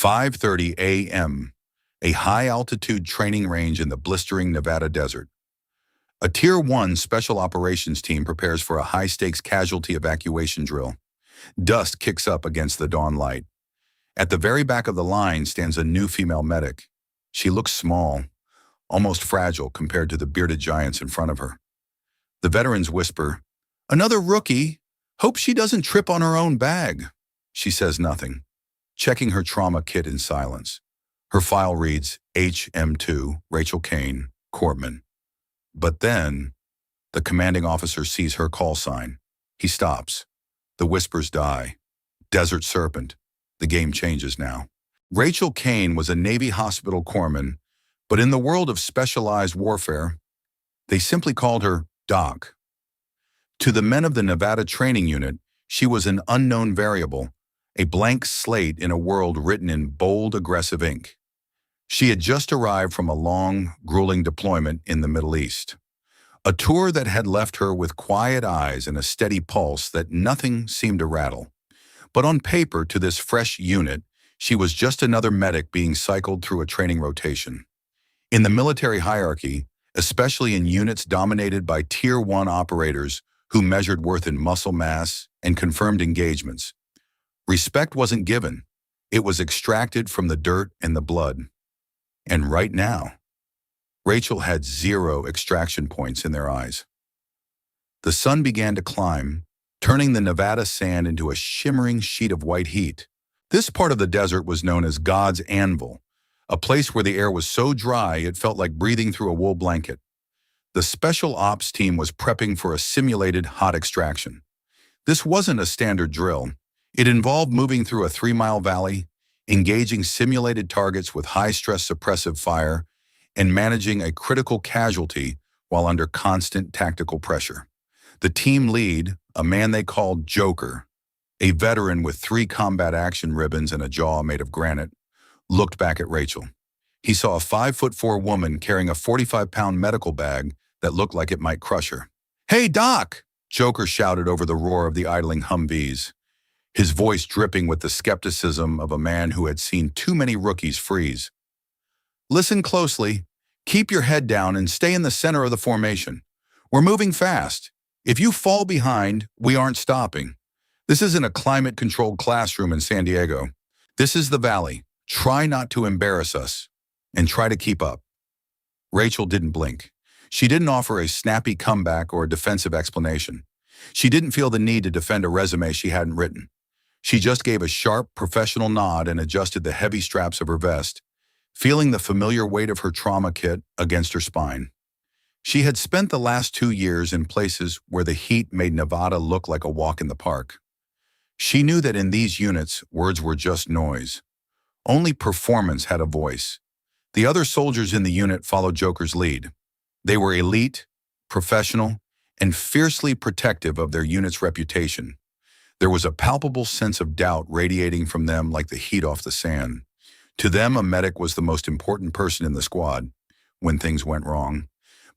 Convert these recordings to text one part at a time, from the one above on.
5:30 a.m., a high-altitude training range in the blistering Nevada desert. A Tier 1 special operations team prepares for a high-stakes casualty evacuation drill. Dust kicks up against the dawn light. At the very back of the line stands a new female medic. She looks small, almost fragile compared to the bearded giants in front of her. The veterans whisper, "Another rookie. Hope she doesn't trip on her own bag." She says nothing, checking her trauma kit in silence. Her file reads HM2, Rachel Kane, Corpsman. But then, the commanding officer sees her call sign. He stops. The whispers die. Desert Serpent. The game changes now. Rachel Kane was a Navy hospital corpsman, but in the world of specialized warfare, they simply called her Doc. To the men of the Nevada training unit, she was an unknown variable, a blank slate in a world written in bold, aggressive ink. She had just arrived from a long, grueling deployment in the Middle East. A tour that had left her with quiet eyes and a steady pulse that nothing seemed to rattle. But on paper, to this fresh unit, she was just another medic being cycled through a training rotation. In the military hierarchy, especially in units dominated by Tier 1 operators who measured worth in muscle mass and confirmed engagements, respect wasn't given. It was extracted from the dirt and the blood. And right now, Rachel had 0 extraction points in their eyes. The sun began to climb, turning the Nevada sand into a shimmering sheet of white heat. This part of the desert was known as God's Anvil, a place where the air was so dry it felt like breathing through a wool blanket. The special ops team was prepping for a simulated hot extraction. This wasn't a standard drill. It involved moving through a 3-mile valley, engaging simulated targets with high-stress suppressive fire, and managing a critical casualty while under constant tactical pressure. The team lead, a man they called Joker, a veteran with 3 combat action ribbons and a jaw made of granite, looked back at Rachel. He saw a 5'4" woman carrying a 45-pound medical bag that looked like it might crush her. "Hey, Doc!" Joker shouted over the roar of the idling Humvees, his voice dripping with the skepticism of a man who had seen too many rookies freeze. "Listen closely, keep your head down and stay in the center of the formation. We're moving fast. If you fall behind, we aren't stopping. This isn't a climate-controlled classroom in San Diego. This is the valley. Try not to embarrass us, and try to keep up." Rachel didn't blink. She didn't offer a snappy comeback or a defensive explanation. She didn't feel the need to defend a resume she hadn't written. She just gave a sharp, professional nod and adjusted the heavy straps of her vest, feeling the familiar weight of her trauma kit against her spine. She had spent the last 2 years in places where the heat made Nevada look like a walk in the park. She knew that in these units, words were just noise. Only performance had a voice. The other soldiers in the unit followed Joker's lead. They were elite, professional, and fiercely protective of their unit's reputation. There was a palpable sense of doubt radiating from them like the heat off the sand. To them, a medic was the most important person in the squad when things went wrong.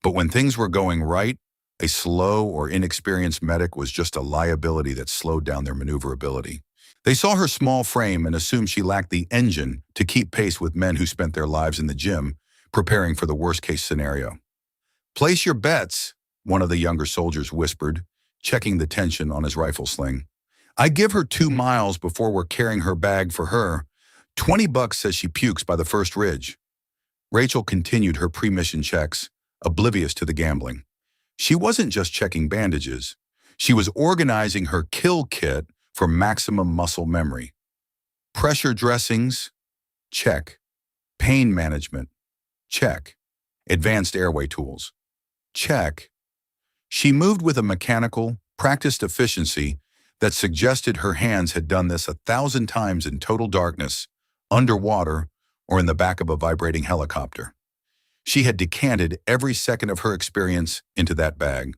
But when things were going right, a slow or inexperienced medic was just a liability that slowed down their maneuverability. They saw her small frame and assumed she lacked the engine to keep pace with men who spent their lives in the gym, preparing for the worst-case scenario. "Place your bets," one of the younger soldiers whispered, checking the tension on his rifle sling. "I give her 2 miles before we're carrying her bag for her. $20 says she pukes by the first ridge." Rachel continued her pre-mission checks, oblivious to the gambling. She wasn't just checking bandages. She was organizing her kill kit for maximum muscle memory. Pressure dressings? Check. Pain management? Check. Advanced airway tools? Check. She moved with a mechanical, practiced efficiency that suggested her hands had done this 1,000 times in total darkness, underwater, or in the back of a vibrating helicopter. She had decanted every second of her experience into that bag.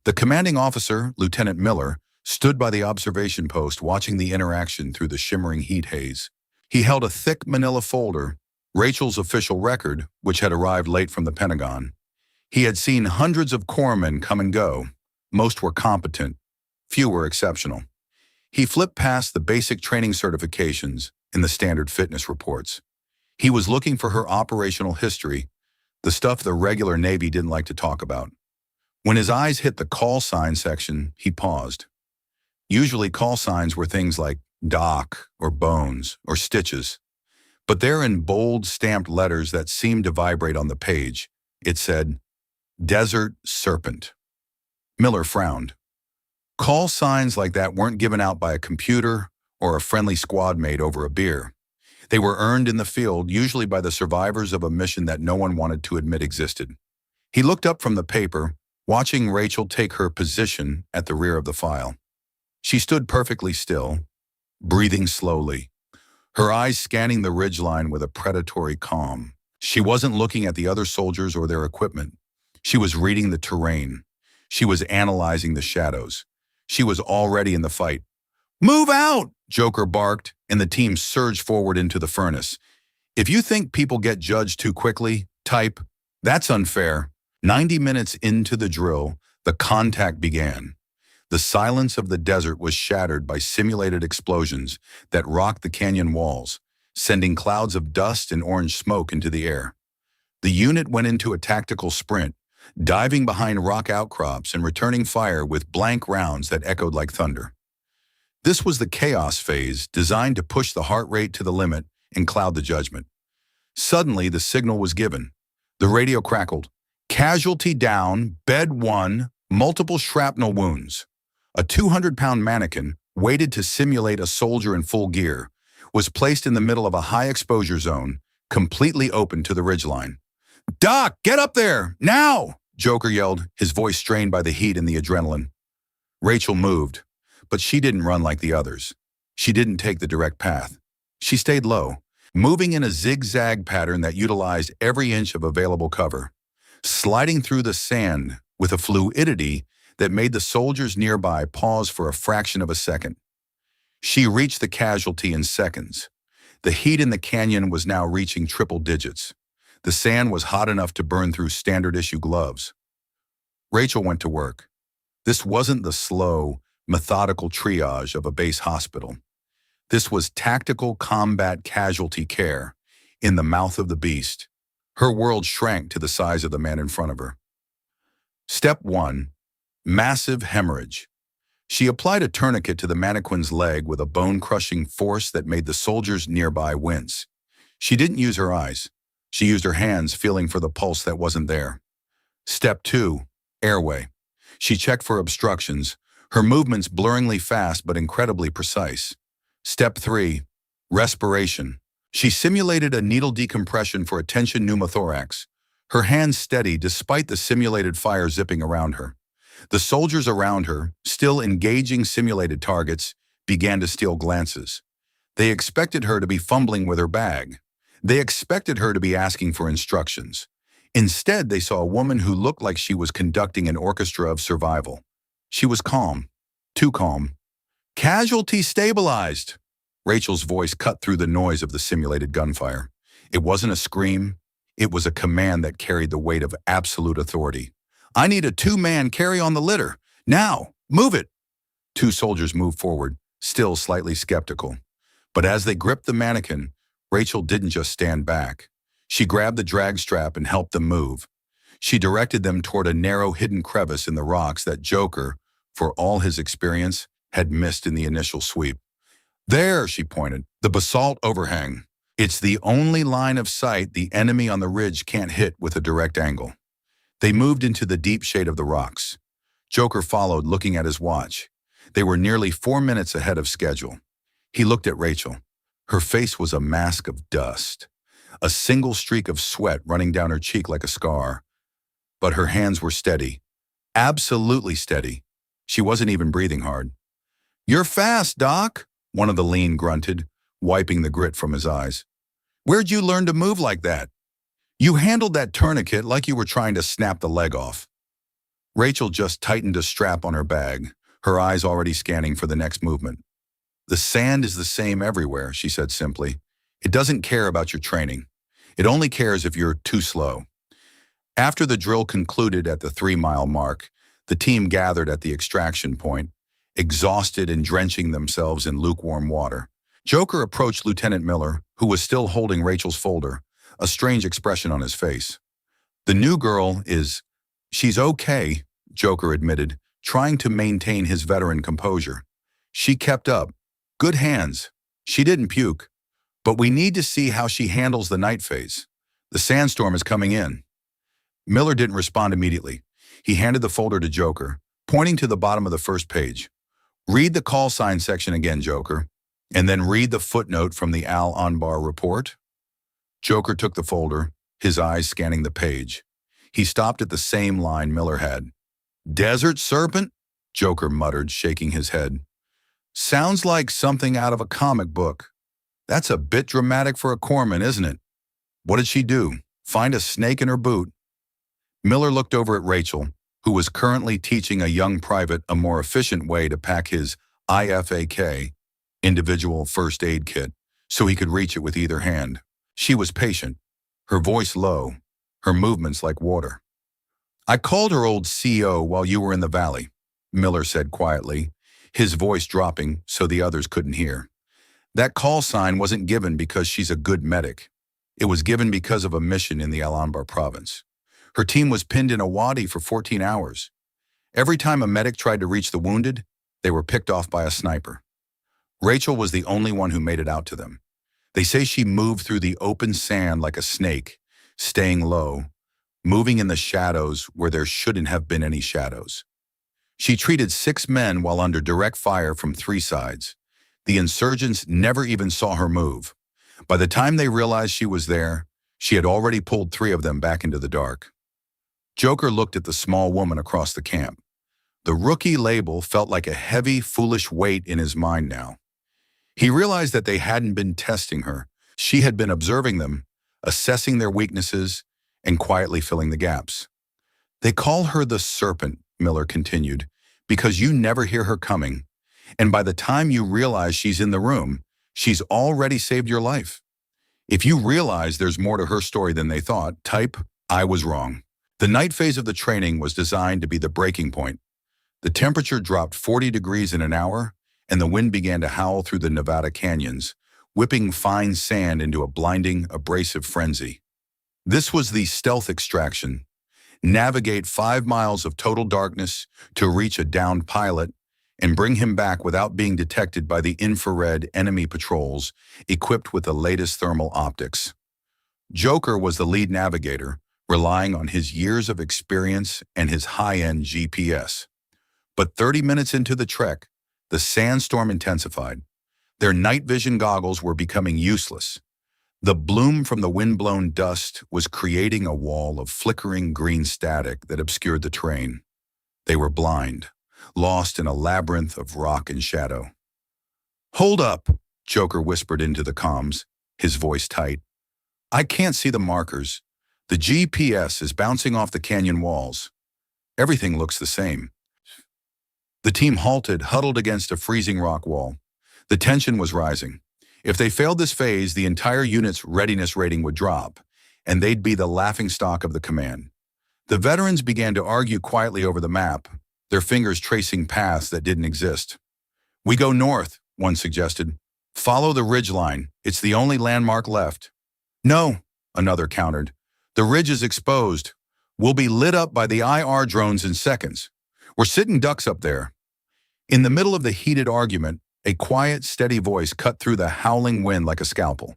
The commanding officer, Lieutenant Miller, stood by the observation post watching the interaction through the shimmering heat haze. He held a thick manila folder, Rachel's official record, which had arrived late from the Pentagon. He had seen hundreds of corpsmen come and go. Most were competent, few were exceptional. He flipped past the basic training certifications, in the standard fitness reports. He was looking for her operational history, the stuff the regular Navy didn't like to talk about. When his eyes hit the call sign section, he paused. Usually call signs were things like doc or bones or stitches. But there in bold stamped letters that seemed to vibrate on the page, it said, Desert Serpent. Miller frowned. Call signs like that weren't given out by a computer or a friendly squad mate over a beer. They were earned in the field, usually by the survivors of a mission that no one wanted to admit existed. He looked up from the paper, watching Rachel take her position at the rear of the file. She stood perfectly still, breathing slowly, her eyes scanning the ridgeline with a predatory calm. She wasn't looking at the other soldiers or their equipment. She was reading the terrain. She was analyzing the shadows. She was already in the fight. "Move out!" Joker barked, and the team surged forward into the furnace. If you think people get judged too quickly, type, "That's unfair." 90 minutes into the drill, the contact began. The silence of the desert was shattered by simulated explosions that rocked the canyon walls, sending clouds of dust and orange smoke into the air. The unit went into a tactical sprint, diving behind rock outcrops and returning fire with blank rounds that echoed like thunder. This was the chaos phase, designed to push the heart rate to the limit and cloud the judgment. Suddenly, the signal was given. The radio crackled. Casualty down, bed 1, multiple shrapnel wounds. A 200-pound mannequin, weighted to simulate a soldier in full gear, was placed in the middle of a high-exposure zone, completely open to the ridgeline. "Doc, get up there! Now!" Joker yelled, his voice strained by the heat and the adrenaline. Rachel moved, but she didn't run like the others. She didn't take the direct path. She stayed low, moving in a zigzag pattern that utilized every inch of available cover, sliding through the sand with a fluidity that made the soldiers nearby pause for a fraction of a second. She reached the casualty in seconds. The heat in the canyon was now reaching triple digits. The sand was hot enough to burn through standard-issue gloves. Rachel went to work. This wasn't the slow, methodical triage of a base hospital. This was tactical combat casualty care in the mouth of the beast. Her world shrank to the size of the man in front of her. Step 1. Massive hemorrhage. She applied a tourniquet to the mannequin's leg with a bone-crushing force that made the soldiers nearby wince. She didn't use her eyes. She used her hands, feeling for the pulse that wasn't there. Step 2. Airway. She checked for obstructions, her movements blurringly fast but incredibly precise. Step 3. Respiration. She simulated a needle decompression for a tension pneumothorax, her hands steady despite the simulated fire zipping around her. The soldiers around her, still engaging simulated targets, began to steal glances. They expected her to be fumbling with her bag. They expected her to be asking for instructions. Instead, they saw a woman who looked like she was conducting an orchestra of survival. She was calm, too calm. "Casualty stabilized." Rachel's voice cut through the noise of the simulated gunfire. It wasn't a scream. It was a command that carried the weight of absolute authority. "I need a 2-man carry on the litter. Now, move it." 2 soldiers moved forward, still slightly skeptical. But as they gripped the mannequin, Rachel didn't just stand back. She grabbed the drag strap and helped them move. She directed them toward a narrow hidden crevice in the rocks that Joker, for all his experience, had missed in the initial sweep. "There," she pointed, "the basalt overhang. It's the only line of sight the enemy on the ridge can't hit with a direct angle." They moved into the deep shade of the rocks. Joker followed, looking at his watch. They were nearly 4 minutes ahead of schedule. He looked at Rachel. Her face was a mask of dust, a single streak of sweat running down her cheek like a scar. But her hands were steady, absolutely steady. She wasn't even breathing hard. "You're fast, Doc," one of the lean grunted, wiping the grit from his eyes. "Where'd you learn to move like that? You handled that tourniquet like you were trying to snap the leg off." Rachel just tightened a strap on her bag, her eyes already scanning for the next movement. "The sand is the same everywhere," she said simply. "It doesn't care about your training. It only cares if you're too slow." After the drill concluded at the 3-mile mark, the team gathered at the extraction point, exhausted and drenching themselves in lukewarm water. Joker approached Lieutenant Miller, who was still holding Rachel's folder, a strange expression on his face. The new girl is... She's okay, Joker admitted, trying to maintain his veteran composure. She kept up. Good hands. She didn't puke. But we need to see how she handles the night phase. The sandstorm is coming in. Miller didn't respond immediately. He handed the folder to Joker, pointing to the bottom of the first page. Read the call sign section again, Joker, and then read the footnote from the Al-Anbar report. Joker took the folder, his eyes scanning the page. He stopped at the same line Miller had. Desert Serpent? Joker muttered, shaking his head. Sounds like something out of a comic book. That's a bit dramatic for a corpsman, isn't it? What did she do? Find a snake in her boot? Miller looked over at Rachel, who was currently teaching a young private a more efficient way to pack his IFAK, individual first aid kit, so he could reach it with either hand. She was patient, her voice low, her movements like water. I called her old CO while you were in the valley, Miller said quietly, his voice dropping so the others couldn't hear. That call sign wasn't given because she's a good medic. It was given because of a mission in the Al-Anbar province. Her team was pinned in a wadi for 14 hours. Every time a medic tried to reach the wounded, they were picked off by a sniper. Rachel was the only one who made it out to them. They say she moved through the open sand like a snake, staying low, moving in the shadows where there shouldn't have been any shadows. She treated 6 men while under direct fire from 3 sides. The insurgents never even saw her move. By the time they realized she was there, she had already pulled 3 of them back into the dark. Joker looked at the small woman across the camp. The rookie label felt like a heavy, foolish weight in his mind now. He realized that they hadn't been testing her. She had been observing them, assessing their weaknesses, and quietly filling the gaps. They call her the Serpent, Miller continued, because you never hear her coming. And by the time you realize she's in the room, she's already saved your life. If you realize there's more to her story than they thought, type, I was wrong. The night phase of the training was designed to be the breaking point. The temperature dropped 40 degrees in an hour, and the wind began to howl through the Nevada canyons, whipping fine sand into a blinding, abrasive frenzy. This was the stealth extraction. Navigate 5 miles of total darkness to reach a downed pilot and bring him back without being detected by the infrared enemy patrols equipped with the latest thermal optics. Joker was the lead navigator, relying on his years of experience and his high-end GPS. But 30 minutes into the trek, the sandstorm intensified. Their night vision goggles were becoming useless. The bloom from the wind-blown dust was creating a wall of flickering green static that obscured the terrain. They were blind, lost in a labyrinth of rock and shadow. Hold up, Joker whispered into the comms, his voice tight. I can't see the markers. The GPS is bouncing off the canyon walls. Everything looks the same. The team halted, huddled against a freezing rock wall. The tension was rising. If they failed this phase, the entire unit's readiness rating would drop, and they'd be the laughingstock of the command. The veterans began to argue quietly over the map, their fingers tracing paths that didn't exist. We go north, one suggested. Follow the ridge line. It's the only landmark left. No, another countered. The ridge is exposed. We'll be lit up by the IR drones in seconds. We're sitting ducks up there. In the middle of the heated argument, a quiet, steady voice cut through the howling wind like a scalpel.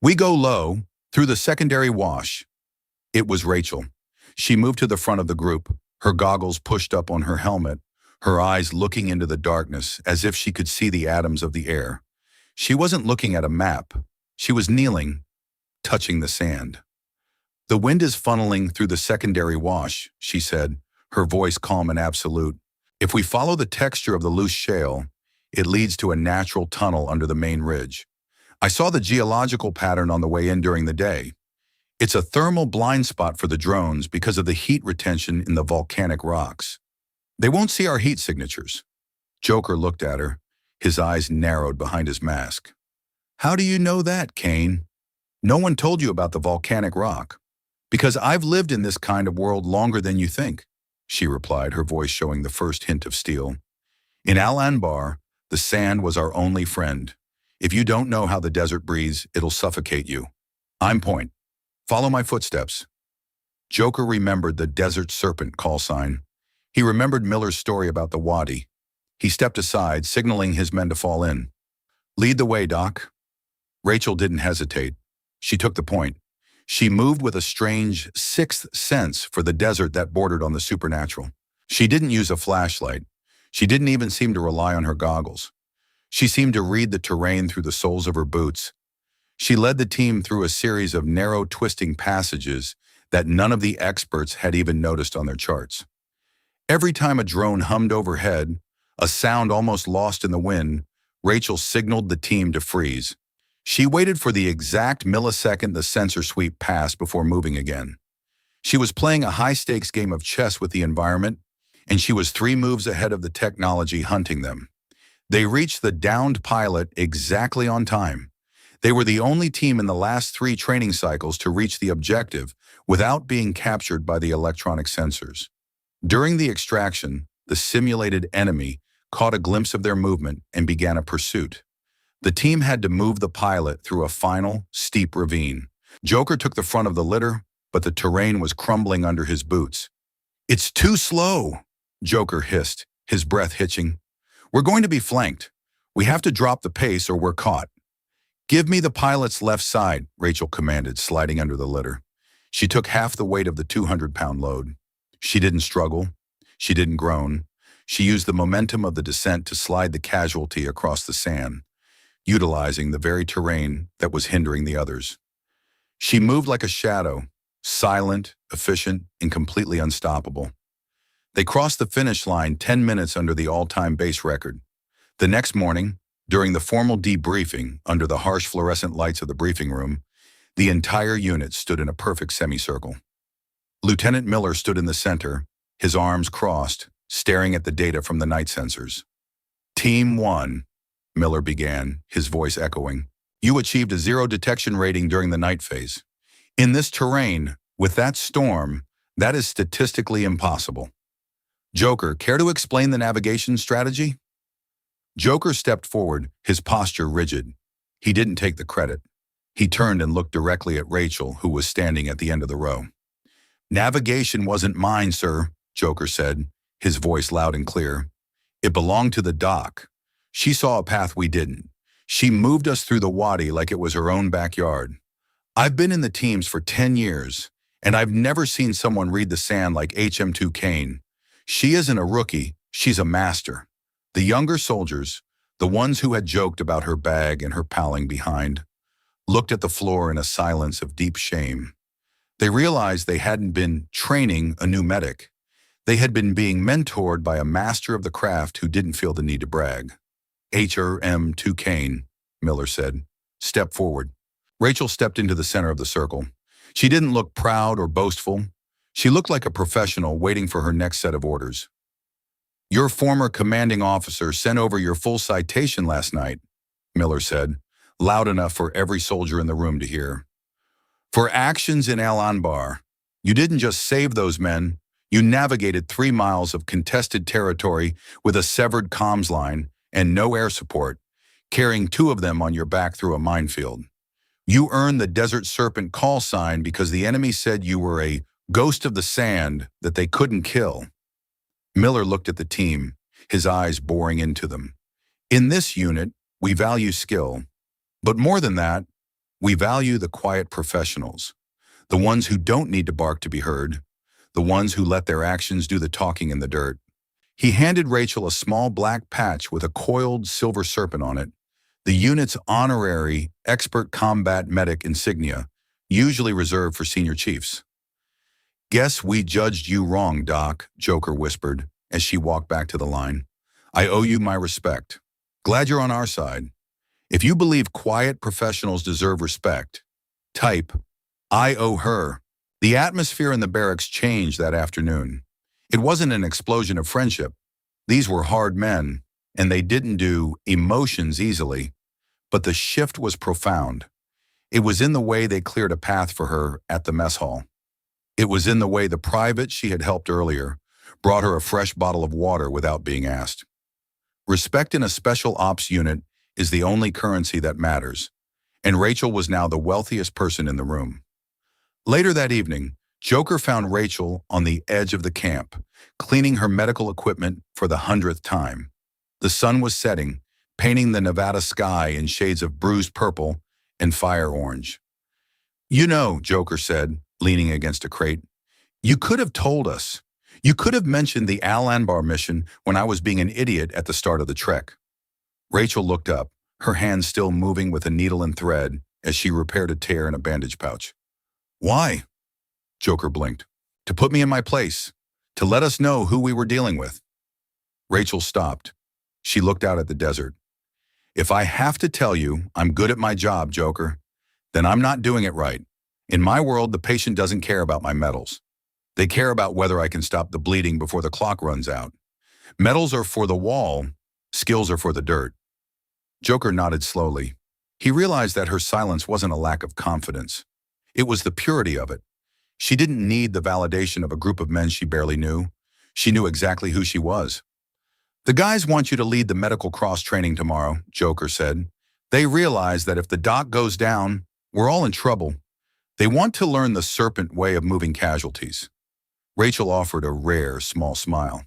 We go low, through the secondary wash. It was Rachel. She moved to the front of the group, her goggles pushed up on her helmet, her eyes looking into the darkness as if she could see the atoms of the air. She wasn't looking at a map. She was kneeling, touching the sand. The wind is funneling through the secondary wash, she said, her voice calm and absolute. If we follow the texture of the loose shale, it leads to a natural tunnel under the main ridge. I saw the geological pattern on the way in during the day. It's a thermal blind spot for the drones because of the heat retention in the volcanic rocks. They won't see our heat signatures. Joker looked at her, his eyes narrowed behind his mask. How do you know that, Kane? No one told you about the volcanic rock. Because I've lived in this kind of world longer than you think, she replied, her voice showing the first hint of steel. In Al-Anbar, the sand was our only friend. If you don't know how the desert breathes, it'll suffocate you. I'm Point. Follow my footsteps. Joker remembered the Desert Serpent call sign. He remembered Miller's story about the wadi. He stepped aside, signaling his men to fall in. Lead the way, Doc. Rachel didn't hesitate. She took the point. She moved with a strange sixth sense for the desert that bordered on the supernatural. She didn't use a flashlight. She didn't even seem to rely on her goggles. She seemed to read the terrain through the soles of her boots. She led the team through a series of narrow, twisting passages that none of the experts had even noticed on their charts. Every time a drone hummed overhead, a sound almost lost in the wind, Rachel signaled the team to freeze. She waited for the exact millisecond the sensor sweep passed before moving again. She was playing a high-stakes game of chess with the environment, and she was 3 moves ahead of the technology hunting them. They reached the downed pilot exactly on time. They were the only team in the last 3 training cycles to reach the objective without being captured by the electronic sensors. During the extraction, the simulated enemy caught a glimpse of their movement and began a pursuit. The team had to move the pilot through a final, steep ravine. Joker took the front of the litter, but the terrain was crumbling under his boots. "It's too slow," Joker hissed, his breath hitching. "We're going to be flanked. We have to drop the pace or we're caught." "Give me the pilot's left side," Rachel commanded, sliding under the litter. She took half the weight of the 200-pound load. She didn't struggle. She didn't groan. She used the momentum of the descent to slide the casualty across the sand, utilizing the very terrain that was hindering the others. She moved like a shadow, silent, efficient, and completely unstoppable. They crossed the finish line 10 minutes under the all-time base record. The next morning, during the formal debriefing under the harsh fluorescent lights of the briefing room, the entire unit stood in a perfect semicircle. Lieutenant Miller stood in the center, his arms crossed, staring at the data from the night sensors. "Team 1, Miller began, his voice echoing. "You achieved a 0 detection rating during the night phase. In this terrain, with that storm, that is statistically impossible. Joker, care to explain the navigation strategy?" Joker stepped forward, his posture rigid. He didn't take the credit. He turned and looked directly at Rachel, who was standing at the end of the row. "Navigation wasn't mine, sir," Joker said, his voice loud and clear. "It belonged to the doc. She saw a path we didn't. She moved us through the wadi like it was her own backyard. I've been in the teams for 10 years, and I've never seen someone read the sand like HM2 Kane. She isn't a rookie, she's a master." The younger soldiers, the ones who had joked about her bag and her palling behind, looked at the floor in a silence of deep shame. They realized they hadn't been training a new medic. They had been being mentored by a master of the craft who didn't feel the need to brag. "HM2 Kane," Miller said. "Step forward." Rachel stepped into the center of the circle. She didn't look proud or boastful. She looked like a professional waiting for her next set of orders. "Your former commanding officer sent over your full citation last night," Miller said, loud enough for every soldier in the room to hear. "For actions in Al-Anbar, you didn't just save those men, you navigated 3 miles of contested territory with a severed comms line and no air support, carrying 2 of them on your back through a minefield. You earned the Desert Serpent call sign because the enemy said you were a ghost of the sand that they couldn't kill." Miller looked at the team, his eyes boring into them. "In this unit, we value skill. But more than that, we value the quiet professionals, the ones who don't need to bark to be heard, the ones who let their actions do the talking in the dirt." He handed Rachel a small black patch with a coiled silver serpent on it, the unit's honorary expert combat medic insignia, usually reserved for senior chiefs. "Guess we judged you wrong, Doc," Joker whispered as she walked back to the line. "I owe you my respect. Glad you're on our side. If you believe quiet professionals deserve respect, type, I owe her." The atmosphere in the barracks changed that afternoon. It wasn't an explosion of friendship. These were hard men, and they didn't do emotions easily. But the shift was profound. It was in the way they cleared a path for her at the mess hall. It was in the way the private she had helped earlier brought her a fresh bottle of water without being asked. Respect in a special ops unit is the only currency that matters, and Rachel was now the wealthiest person in the room. Later that evening, Joker found Rachel on the edge of the camp, cleaning her medical equipment for the 100th time. The sun was setting, painting the Nevada sky in shades of bruised purple and fire orange. "You know," Joker said, leaning against a crate, "you could have told us. You could have mentioned the Al-Anbar mission when I was being an idiot at the start of the trek." Rachel looked up, her hands still moving with a needle and thread as she repaired a tear in a bandage pouch. "Why?" Joker blinked. "To put me in my place. To let us know who we were dealing with." Rachel stopped. She looked out at the desert. "If I have to tell you I'm good at my job, Joker, then I'm not doing it right. In my world, the patient doesn't care about my medals. They care about whether I can stop the bleeding before the clock runs out. Medals are for the wall, skills are for the dirt." Joker nodded slowly. He realized that her silence wasn't a lack of confidence. It was the purity of it. She didn't need the validation of a group of men she barely knew. She knew exactly who she was. "The guys want you to lead the medical cross-training tomorrow," Joker said. "They realize that if the doc goes down, we're all in trouble. They want to learn the Serpent way of moving casualties." Rachel offered a rare, small smile.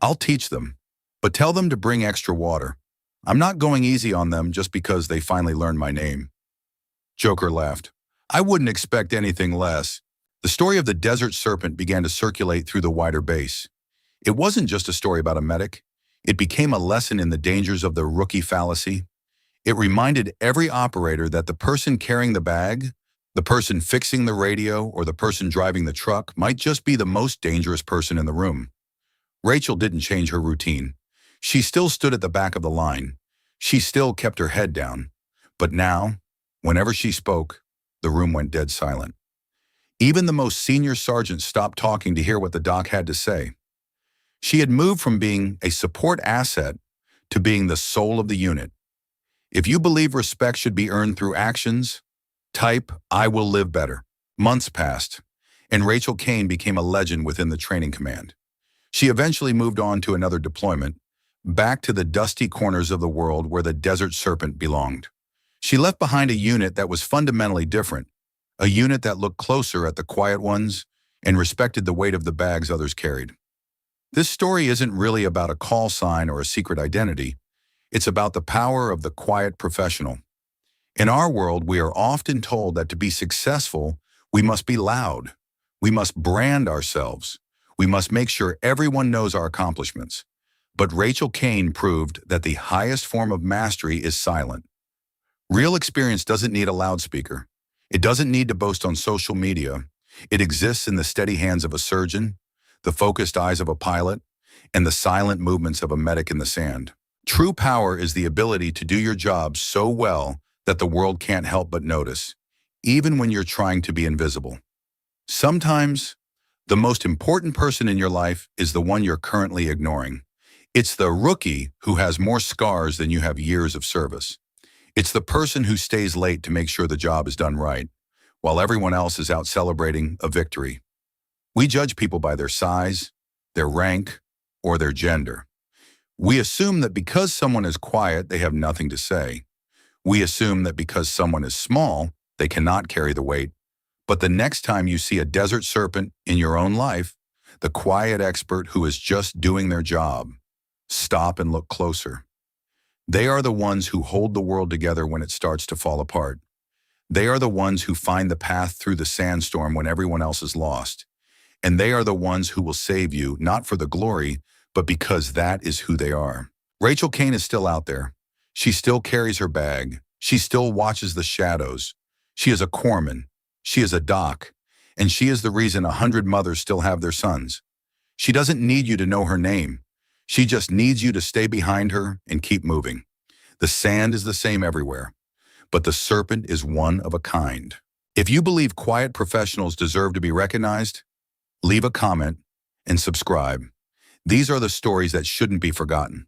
"I'll teach them, but tell them to bring extra water. I'm not going easy on them just because they finally learned my name." Joker laughed. "I wouldn't expect anything less." The story of the Desert Serpent began to circulate through the wider base. It wasn't just a story about a medic. It became a lesson in the dangers of the rookie fallacy. It reminded every operator that the person carrying the bag, the person fixing the radio, or the person driving the truck might just be the most dangerous person in the room. Rachel didn't change her routine. She still stood at the back of the line. She still kept her head down. But now, whenever she spoke, the room went dead silent. Even the most senior sergeant stopped talking to hear what the doc had to say. She had moved from being a support asset to being the soul of the unit. If you believe respect should be earned through actions, type "I will live better." Months passed, and Rachel Kane became a legend within the training command. She eventually moved on to another deployment, back to the dusty corners of the world where the Desert Serpent belonged. She left behind a unit that was fundamentally different, a unit that looked closer at the quiet ones and respected the weight of the bags others carried. This story isn't really about a call sign or a secret identity. It's about the power of the quiet professional. In our world, we are often told that to be successful, we must be loud. We must brand ourselves. We must make sure everyone knows our accomplishments. But Rachel Kane proved that the highest form of mastery is silent. Real experience doesn't need a loudspeaker. It doesn't need to boast on social media. It exists in the steady hands of a surgeon, the focused eyes of a pilot, and the silent movements of a medic in the sand. True power is the ability to do your job so well that the world can't help but notice, even when you're trying to be invisible. Sometimes, the most important person in your life is the one you're currently ignoring. It's the rookie who has more scars than you have years of service. It's the person who stays late to make sure the job is done right, while everyone else is out celebrating a victory. We judge people by their size, their rank, or their gender. We assume that because someone is quiet, they have nothing to say. We assume that because someone is small, they cannot carry the weight. But the next time you see a desert serpent in your own life, the quiet expert who is just doing their job, stop and look closer. They are the ones who hold the world together when it starts to fall apart. They are the ones who find the path through the sandstorm when everyone else is lost. And they are the ones who will save you, not for the glory, but because that is who they are. Rachel Kane is still out there. She still carries her bag. She still watches the shadows. She is a corpsman. She is a doc. And she is the reason 100 mothers still have their sons. She doesn't need you to know her name. She just needs you to stay behind her and keep moving. The sand is the same everywhere, but the serpent is one of a kind. If you believe quiet professionals deserve to be recognized, leave a comment and subscribe. These are the stories that shouldn't be forgotten.